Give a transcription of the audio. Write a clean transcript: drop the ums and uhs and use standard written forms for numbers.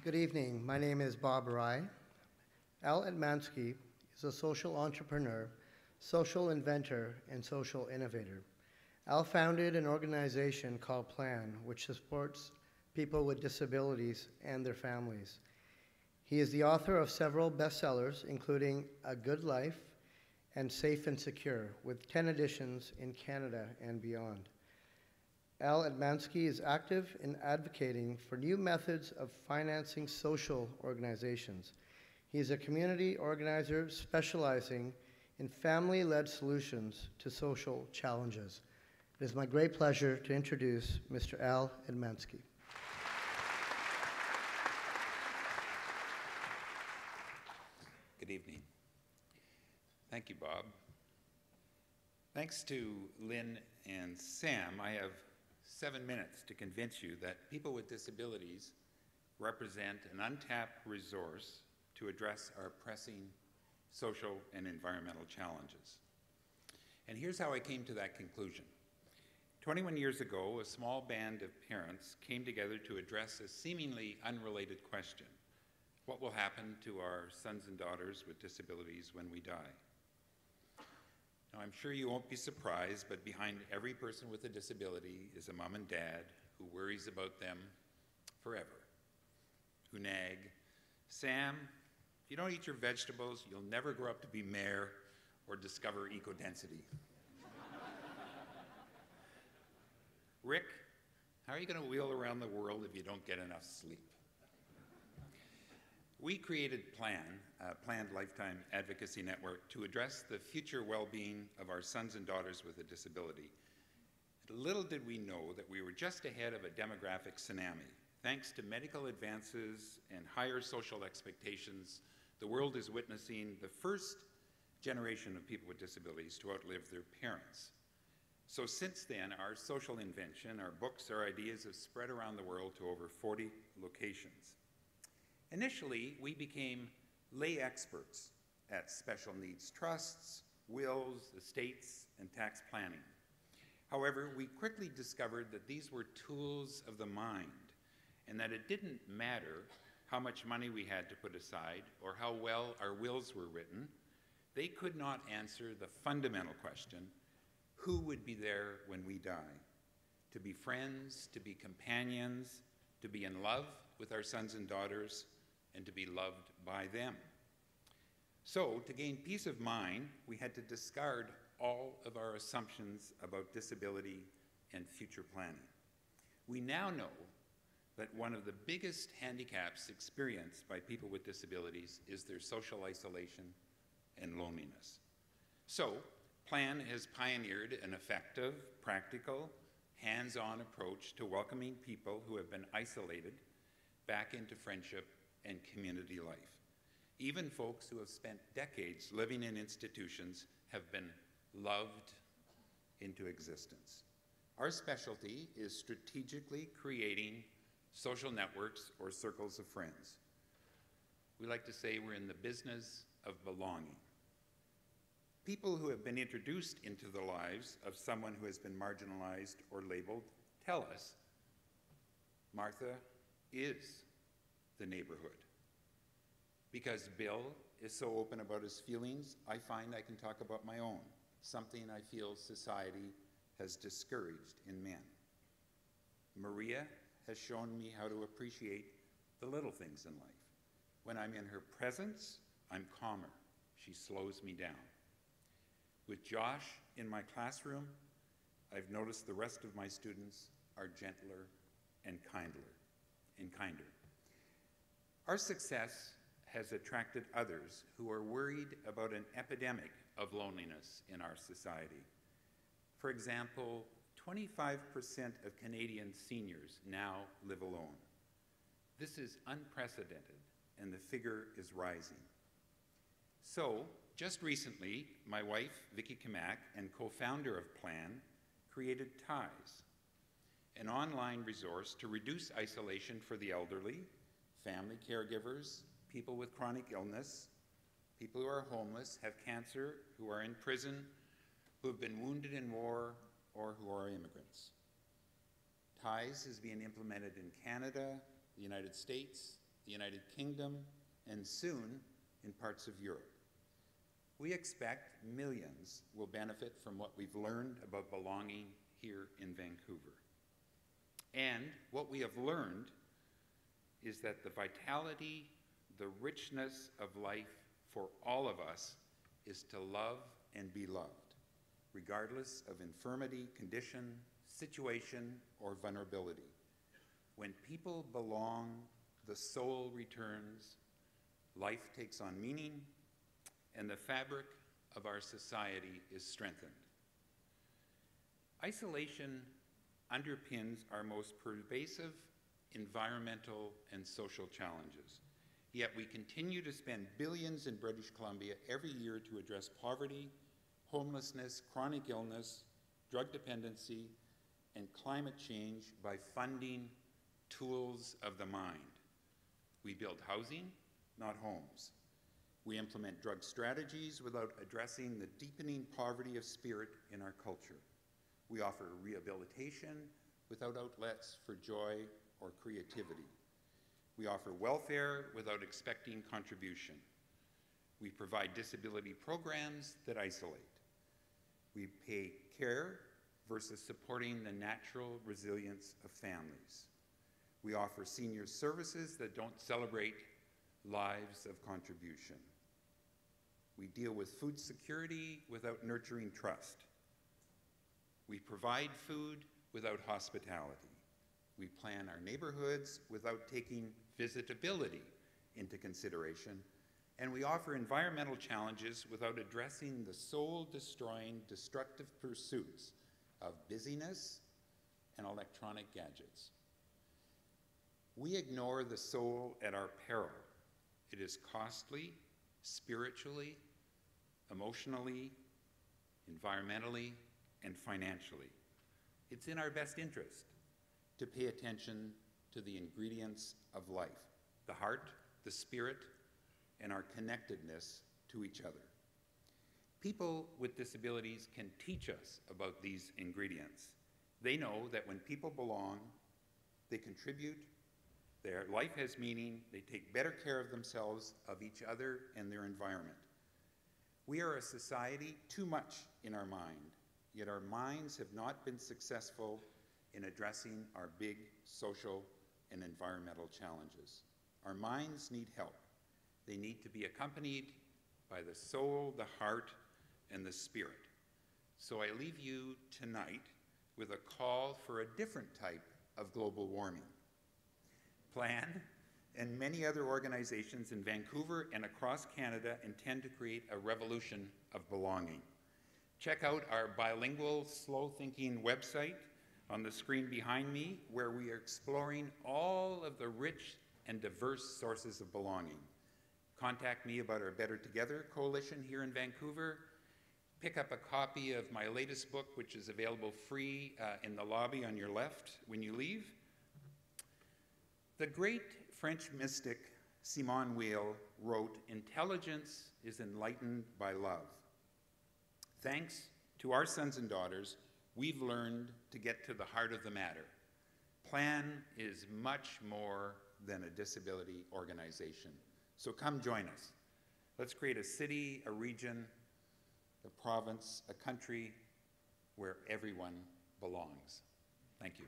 Good evening. My name is Bob Rai. Al Etmanski is a social entrepreneur, social inventor, and social innovator. Al founded an organization called PLAN, which supports people with disabilities and their families. He is the author of several bestsellers, including A Good Life and Safe and Secure, with 10 editions in Canada and beyond. Al Etmanski is active in advocating for new methods of financing social organizations. He is a community organizer specializing in family-led solutions to social challenges. It is my great pleasure to introduce Mr. Al Etmanski. Good evening. Thank you, Bob. Thanks to Lynn and Sam, I have 7 minutes to convince you that people with disabilities represent an untapped resource to address our pressing social and environmental challenges. And here's how I came to that conclusion. 21 years ago, a small band of parents came together to address a seemingly unrelated question. What will happen to our sons and daughters with disabilities when we die? Now, I'm sure you won't be surprised, but behind every person with a disability is a mom and dad who worries about them forever, who nag, Sam, if you don't eat your vegetables, you'll never grow up to be mayor or discover eco-density. Rick, how are you going to wheel around the world if you don't get enough sleep? We created PLAN, a Planned Lifetime Advocacy Network, to address the future well-being of our sons and daughters with a disability. Little did we know that we were just ahead of a demographic tsunami. Thanks to medical advances and higher social expectations, the world is witnessing the first generation of people with disabilities to outlive their parents. So since then, our social invention, our books, our ideas have spread around the world to over 40 locations. Initially, we became lay experts at special needs trusts, wills, estates, and tax planning. However, we quickly discovered that these were tools of the mind and that it didn't matter how much money we had to put aside or how well our wills were written. They could not answer the fundamental question, who would be there when we die? To be friends, to be companions, to be in love with our sons and daughters, and to be loved by them. So, to gain peace of mind, we had to discard all of our assumptions about disability and future planning. We now know that one of the biggest handicaps experienced by people with disabilities is their social isolation and loneliness. So, PLAN has pioneered an effective, practical, hands-on approach to welcoming people who have been isolated back into friendship and community life. Even folks who have spent decades living in institutions have been loved into existence. Our specialty is strategically creating social networks or circles of friends. We like to say we're in the business of belonging. People who have been introduced into the lives of someone who has been marginalized or labeled tell us, Martha is the neighborhood. Because Bill is so open about his feelings, I find I can talk about my own, something I feel society has discouraged in men. Maria has shown me how to appreciate the little things in life. When I'm in her presence, I'm calmer. She slows me down. With Josh in my classroom, I've noticed the rest of my students are gentler and kinder. Our success has attracted others who are worried about an epidemic of loneliness in our society. For example, 25% of Canadian seniors now live alone. This is unprecedented, and the figure is rising. So, just recently, my wife, Vicki Kamak, and co-founder of PLAN, created Ties, an online resource to reduce isolation for the elderly, family caregivers, people with chronic illness, people who are homeless, have cancer, who are in prison, who have been wounded in war, or who are immigrants. Ties is being implemented in Canada, the United States, the United Kingdom, and soon in parts of Europe. We expect millions will benefit from what we've learned about belonging here in Vancouver. And what we have learned is that the vitality, the richness of life for all of us is to love and be loved, regardless of infirmity, condition, situation, or vulnerability. When people belong, the soul returns, life takes on meaning, and the fabric of our society is strengthened. Isolation underpins our most pervasive environmental and social challenges. Yet we continue to spend billions in British Columbia every year to address poverty, homelessness, chronic illness, drug dependency, and climate change by funding tools of the mind. We build housing, not homes. We implement drug strategies without addressing the deepening poverty of spirit in our culture. We offer rehabilitation without outlets for joy or creativity. We offer welfare without expecting contribution. We provide disability programs that isolate. We pay care versus supporting the natural resilience of families. We offer senior services that don't celebrate lives of contribution. We deal with food security without nurturing trust. We provide food without hospitality. We plan our neighborhoods without taking visitability into consideration. And we offer environmental challenges without addressing the soul-destroying, destructive pursuits of busyness and electronic gadgets. We ignore the soul at our peril. It is costly, spiritually, emotionally, environmentally, and financially. It's in our best interest to pay attention to the ingredients of life, the heart, the spirit, and our connectedness to each other. People with disabilities can teach us about these ingredients. They know that when people belong, they contribute, their life has meaning, they take better care of themselves, of each other, and their environment. We are a society too much in our mind, yet our minds have not been successful in addressing our big social and environmental challenges. Our minds need help. They need to be accompanied by the soul, the heart, and the spirit. So I leave you tonight with a call for a different type of global warming. Plan and many other organizations in Vancouver and across Canada intend to create a revolution of belonging. Check out our bilingual, slow-thinking website on the screen behind me, where we are exploring all of the rich and diverse sources of belonging. Contact me about our Better Together coalition here in Vancouver. Pick up a copy of my latest book, which is available free in the lobby on your left when you leave. The great French mystic Simone Weil wrote, "Intelligence is enlightened by love." Thanks to our sons and daughters, we've learned to get to the heart of the matter. Plan is much more than a disability organization. So come join us. Let's create a city, a region, a province, a country where everyone belongs. Thank you.